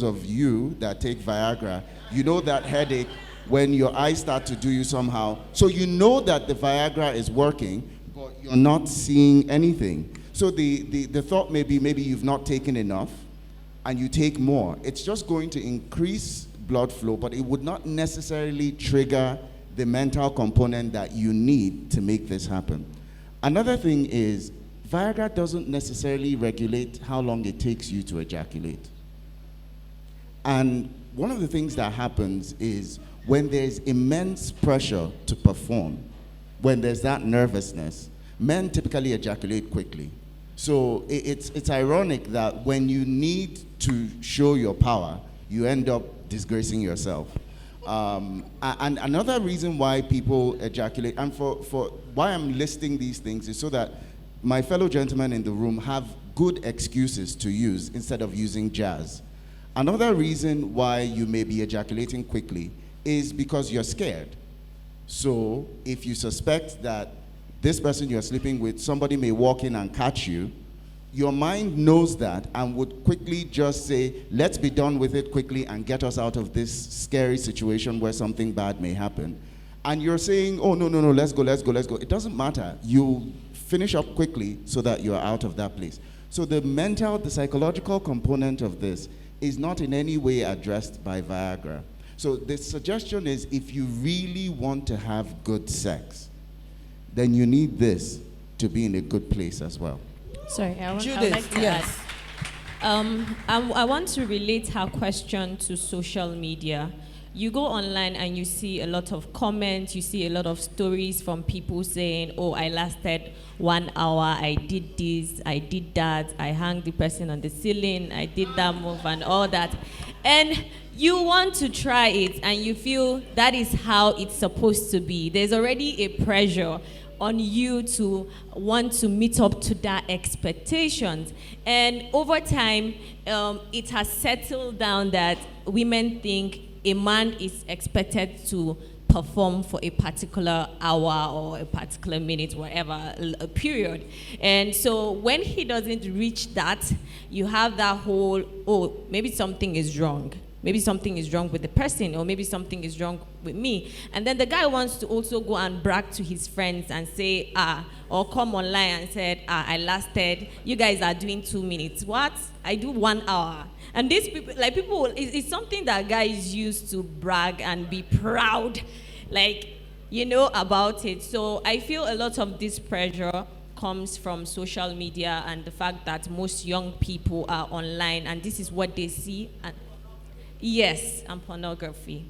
of you that take Viagra, you know that headache when your eyes start to do you somehow. So you know that the Viagra is working, but you're not seeing anything. So the thought may be maybe you've not taken enough and you take more. It's just going to increase blood flow, but it would not necessarily trigger the mental component that you need to make this happen. Another thing is, Viagra doesn't necessarily regulate how long it takes you to ejaculate. And one of the things that happens is when there's immense pressure to perform, when there's that nervousness, men typically ejaculate quickly. So it's ironic that when you need to show your power, you end up disgracing yourself. And another reason why people ejaculate, and for why I'm listing these things, is so that my fellow gentlemen in the room have good excuses to use instead of using jazz. Another reason why you may be ejaculating quickly is because you're scared. So if you suspect that this person you're sleeping with, somebody may walk in and catch you, your mind knows that and would quickly just say, let's be done with it quickly and get us out of this scary situation where something bad may happen. And you're saying, oh, no, let's go. It doesn't matter. You finish up quickly so that you're out of that place. So the psychological component of this is not in any way addressed by Viagra. So the suggestion is, if you really want to have good sex, then you need this to be in a good place as well. Sorry, I would Judith, like to yes. add. I want to relate her question to social media. You go online and you see a lot of comments, you see a lot of stories from people saying, oh, I lasted 1 hour, I did this, I did that, I hung the person on the ceiling, I did that move and all that. And you want to try it and you feel that is how it's supposed to be. There's already a pressure on you to want to meet up to that expectations. And over time, it has settled down that women think a man is expected to perform for a particular hour or a particular minute, whatever, a period. And so when he doesn't reach that, you have that whole, oh, maybe something is wrong. Maybe something is wrong with the person, or maybe something is wrong with me. And then the guy wants to also go and brag to his friends and say, or come online and said, I lasted, you guys are doing 2 minutes. What? I do 1 hour. And these people, it's something that guys use to brag and be proud, about it. So I feel a lot of this pressure comes from social media and the fact that most young people are online and this is what they see. Yes, and pornography.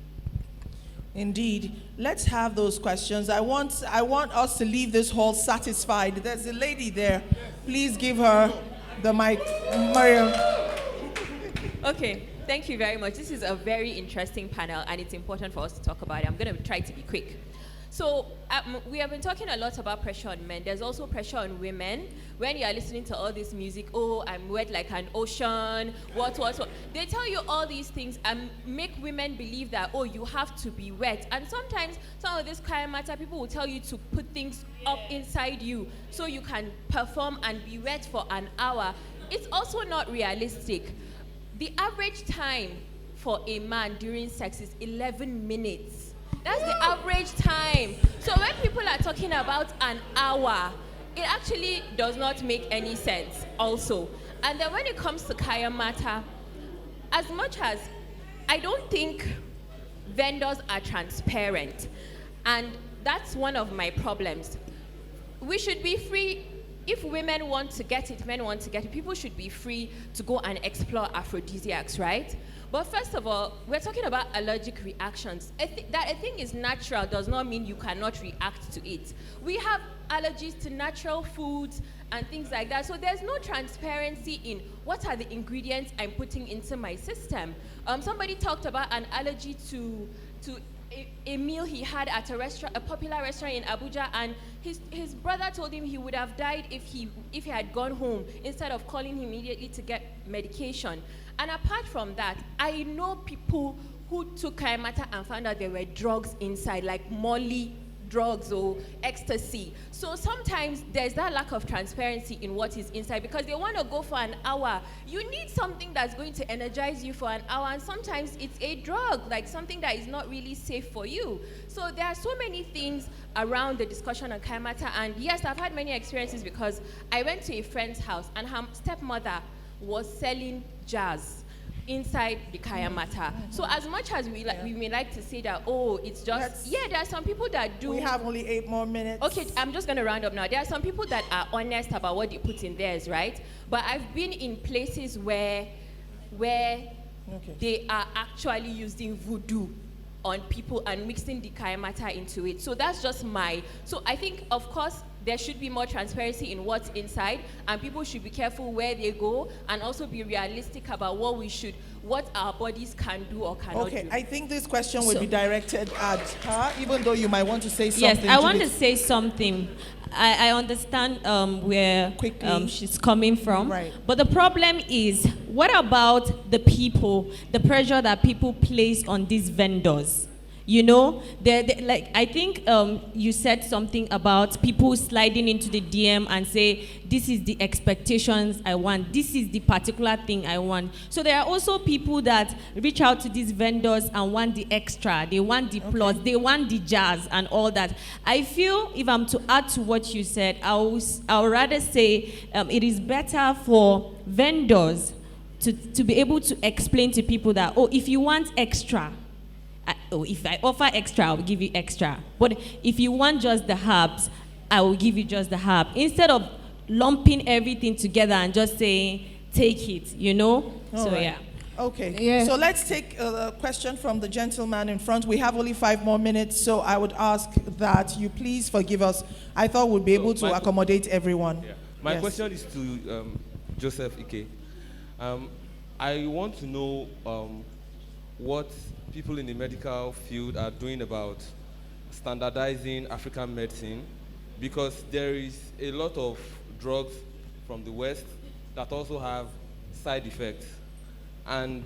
Indeed. Let's have those questions. I want us to leave this hall satisfied. There's a lady there. Please give her the mic. Mariam. Okay, thank you very much. This is a very interesting panel and it's important for us to talk about it. I'm going to try to be quick. So we have been talking a lot about pressure on men. There's also pressure on women. When you are listening to all this music, oh, I'm wet like an ocean, what. They tell you all these things and make women believe that, oh, you have to be wet. And sometimes some of this crime matter, people will tell you to put things up inside you so you can perform and be wet for an hour. It's also not realistic. The average time for a man during sex is 11 minutes. That's the average time. So when people are talking about an hour, it actually does not make any sense also. And then when it comes to Kaya Mata, as much as I don't think vendors are transparent, and that's one of my problems. We should be free if women want to get it, men want to get it, people should be free to go and explore aphrodisiacs, right? But first of all, we're talking about allergic reactions. That a thing is natural does not mean you cannot react to it. We have allergies to natural foods and things like that. So there's no transparency in what are the ingredients I'm putting into my system. Somebody talked about an allergy to a meal he had at a popular restaurant in Abuja, and his brother told him he would have died if he had gone home instead of calling him immediately to get medication. And apart from that, I know people who took Kayamata and found out there were drugs inside, like Molly drugs or ecstasy. So sometimes there's that lack of transparency in what is inside because they want to go for an hour. You need something that's going to energize you for an hour, and sometimes it's a drug, like something that is not really safe for you. So there are so many things around the discussion on Kayamata, and yes, I've had many experiences because I went to a friend's house and her stepmother was selling jazz inside the Kayamata. So as much as we may like to say that, oh, it's just, there are some people that do. We have only 8 more minutes. Okay, I'm just going to round up now. There are some people that are honest about what they put in theirs, right? But I've been in places where they are actually using voodoo on people and mixing the Kayamata into it. So that's just so I think, of course, there should be more transparency in what's inside, and people should be careful where they go, and also be realistic about what our bodies can do or cannot do. Okay, I think this question would be directed at her, even though you might want to say something. Yes, I want to say something. I understand where she's coming from. Right. But the problem is, what about the people, the pressure that people place on these vendors? You know, like I think you said something about people sliding into the DM and say, this is the expectations I want. This is the particular thing I want. So there are also people that reach out to these vendors and want the extra. They want the plus. They want the jazz and all that. I feel if I'm to add to what you said, I would rather say it is better for vendors to be able to explain to people that, oh, if you want extra, if I offer extra, I'll give you extra. But if you want just the herbs, I will give you just the herb. Instead of lumping everything together and just saying, take it, you know? Yeah. Okay. Yeah. So let's take a question from the gentleman in front. We have only 5 more minutes, so I would ask that you please forgive us. I thought we'd be able to accommodate everyone. Yeah. My question is to Joseph Ike. I want to know what people in the medical field are doing about standardizing African medicine, because there is a lot of drugs from the West that also have side effects. And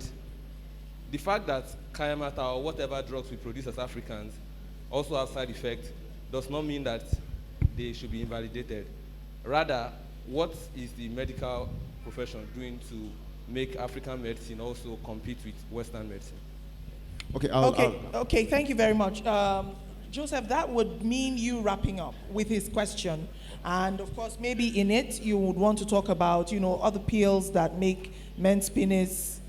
the fact that Kayamata or whatever drugs we produce as Africans also have side effects does not mean that they should be invalidated. Rather, what is the medical profession doing to make African medicine also compete with Western medicine? Okay, thank you very much. Joseph, that would mean you wrapping up with his question. And of course, maybe in it, you would want to talk about, other pills that make men's penis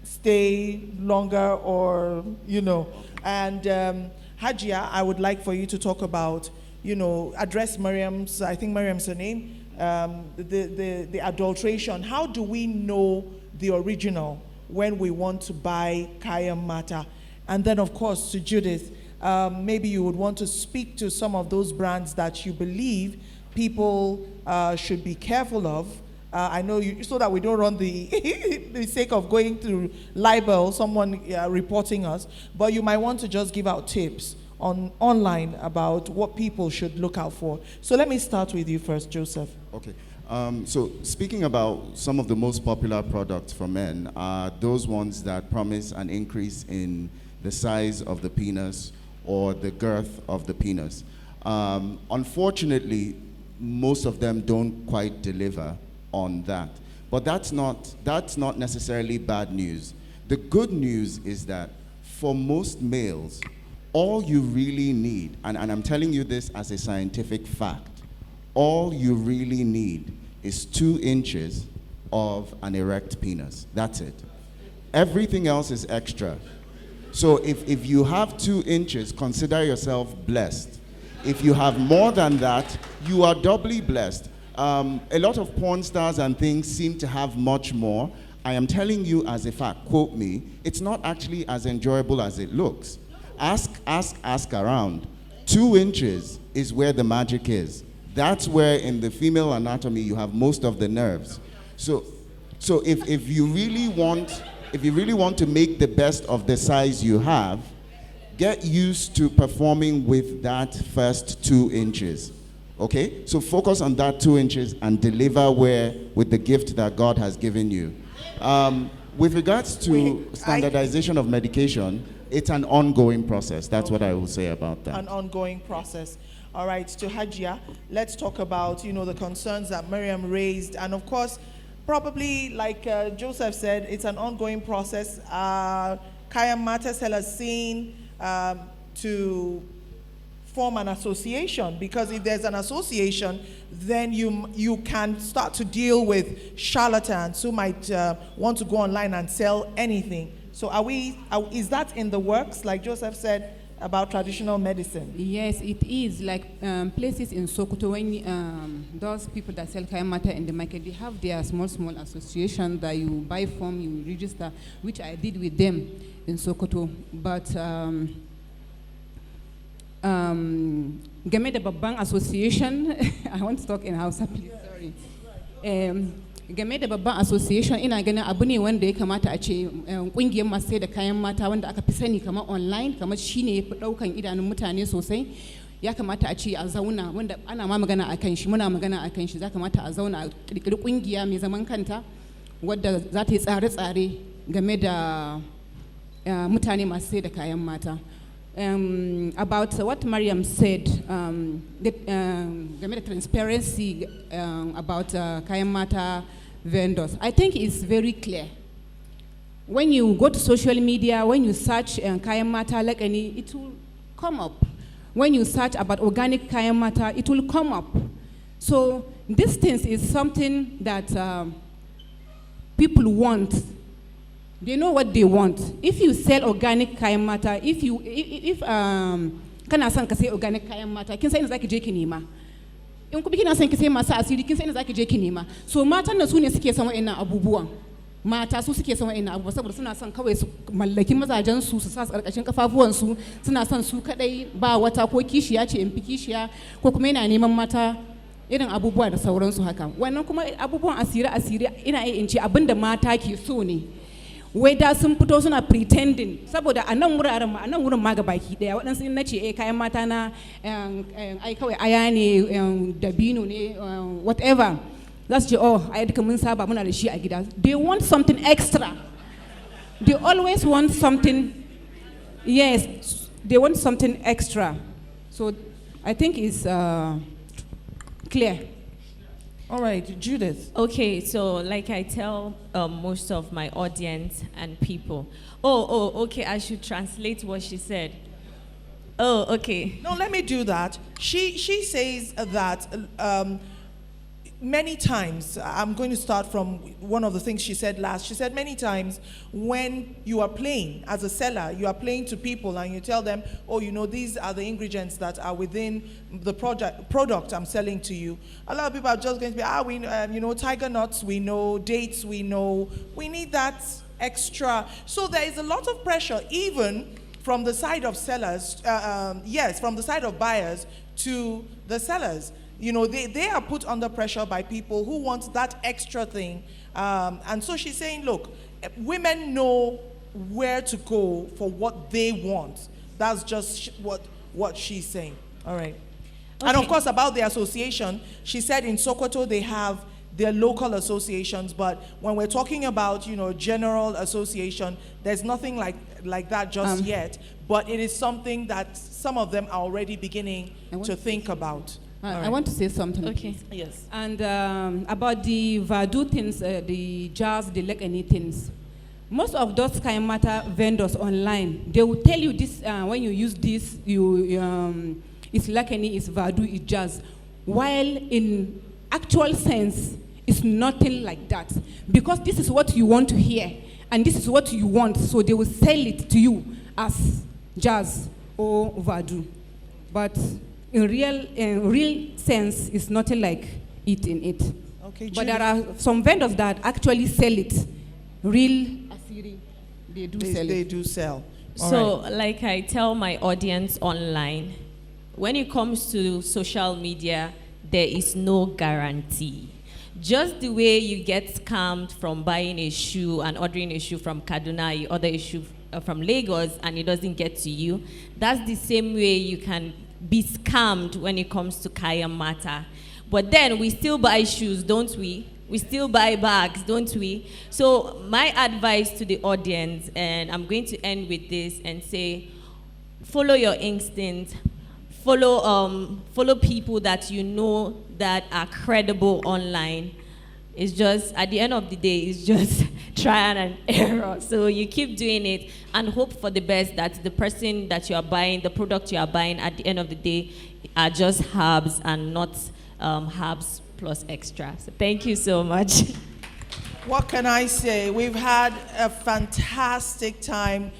stay longer or, And Hajia, I would like for you to talk about, address Miriam's, I think Miriam's her name, the adulteration. How do we know the original when we want to buy Kayamata? And then, of course, to Judith, maybe you would want to speak to some of those brands that you believe people should be careful of. I know you, so that we don't run the sake of going through libel, someone reporting us, but you might want to just give out tips online about what people should look out for. So let me start with you first, Joseph. Okay. So speaking about some of the most popular products for men are those ones that promise an increase in the size of the penis or the girth of the penis. Unfortunately, most of them don't quite deliver on that. But that's not necessarily bad news. The good news is that for most males, all you really need, and I'm telling you this as a scientific fact, all you really need is 2 inches of an erect penis. That's it. Everything else is extra. So if you have 2 inches, consider yourself blessed. If you have more than that, you are doubly blessed. A lot of porn stars and things seem to have much more. I am telling you as a fact, quote me, it's not actually as enjoyable as it looks. Ask around. 2 inches is where the magic is. That's where in the female anatomy you have most of the nerves. So if you really want to make the best of the size you have, get used to performing with that first 2 inches. Okay? So focus on that 2 inches and deliver with the gift that God has given you. With regards to standardization of medication, it's an ongoing process. That's what I will say about that. An ongoing process. All right, to Hajia, let's talk about, the concerns that Miriam raised. And of course, probably like Joseph said, it's an ongoing process. Kaya Matters has seen to form an association, because if there's an association, then you can start to deal with charlatans who might want to go online and sell anything. So is that in the works, like Joseph said, about traditional medicine? Yes, it is. Like places in Sokoto, when those people that sell Kaya Mata in the market, they have their small association that you buy from, you register, which I did with them in Sokoto. But game da babban association, I want to talk in Hausa, please, sorry. Game da babban association, ina ganin abu ne wanda ya kamata a ce kungiyar masu sai da kayan mata wanda aka fi sani kamar online, kamar shine ya fi daukan idanun mutane sosai. Ya kamata a ce a zauna, wanda ana ma magana akan shi, muna magana akan shi, za kamata a zauna a kirkiri kungiya mai zaman kanta wadda za ta yi tsare-tsare game da mutane masu sai da kayan mata. About what Mariam said, game the transparency about Kaya Mata vendors, I think it's very clear. When you go to social media, when you search Kaya Mata like any, it will come up. When you search about organic Kaya Mata, it will come up. So this thing is something that people want. They know what they want. If you sell organic kayan mata, if kana son ka sai organic kayan mata, kin sai inda zaki je ki nema. In kuma kina son ki sai masu asiri, kin sai inda zaki je ki nema. So matan nan su ne suke son wa'annan abubuwan. Mata su suke son wa'annan abubuwa saboda suna son kawai su mallaki mazajen su sa su karkashin kafafuwan su, suna son su kadai ba wata ko kishiya ce in fi kishiya ko kuma yana neman mata irin abubuwa da sauransu haka. Wannan kuma abubuwan asiri ina iya in ce abinda mata ke so ne. Wai da sun fito suna pretending saboda a nan wurin ma gabaki daya waɗansu in nace kayan mata na ai kawai aya ne dabino ne whatever, za su ce ai duka mun saba muna da shi a gida. They want something extra. They always want something. Yes, they want something extra. So I think it's clear. All right, Judith. Okay, so like I tell most of my audience and people, okay, I should translate what she said. Oh, okay. No, let me do that. She says that many times, I'm going to start from one of the things she said last. She said many times when you are playing as a seller, you are playing to people and you tell them, these are the ingredients that are within the product I'm selling to you. A lot of people are just going to be, we know tiger nuts, we know dates, we need that extra. So there is a lot of pressure even from the side of sellers, from the side of buyers to the sellers. They are put under pressure by people who want that extra thing. And so she's saying, look, women know where to go for what they want. That's just what she's saying. All right. Okay. And of course, about the association, she said in Sokoto they have their local associations, but when we're talking about, general association, there's nothing like that just yet. But it is something that some of them are already beginning to think about. I want to say something. Okay. Yes. And about the Vadu things, the jars, the Lekani things. Most of those Kaya Mata vendors online, they will tell you this, when you use this, it's Lekani, it's Vadu, it's jars. While in actual sense, it's nothing like that. Because this is what you want to hear, and this is what you want, so they will sell it to you as jars or Vadu. But in real sense, it's nothing like eating it. Okay, But there Judith. are some vendors that actually sell it. Real asiri, they do sell They it. do sell. All So, right. like I tell my audience online, when it comes to social media, there is no guarantee. Just the way you get scammed from buying a shoe and ordering a shoe from Kaduna, you order a shoe from Lagos and it doesn't get to you, that's the same way you can be scammed when it comes to Kaya Mata. But then we still buy shoes, don't we? We still buy bags, don't we? So my advice to the audience, and I'm going to end with this and say, follow your instinct. Follow people that you know that are credible online. It's just, at the end of the day, it's just trial and error. So you keep doing it and hope for the best, that the person that you are buying, the product you are buying, at the end of the day, are just herbs and not herbs plus extra. So thank you so much. What can I say? We've had a fantastic time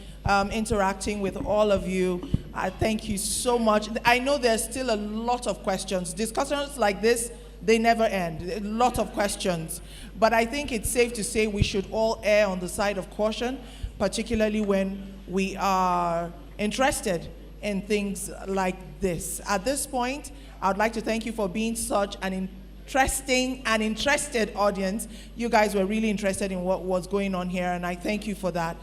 interacting with all of you. I thank you so much. I know there's still a lot of questions. Discussions like this, they never end. A lot of questions. But I think it's safe to say we should all err on the side of caution, particularly when we are interested in things like this. At this point, I would like to thank you for being such an interesting and interested audience. You guys were really interested in what was going on here, and I thank you for that.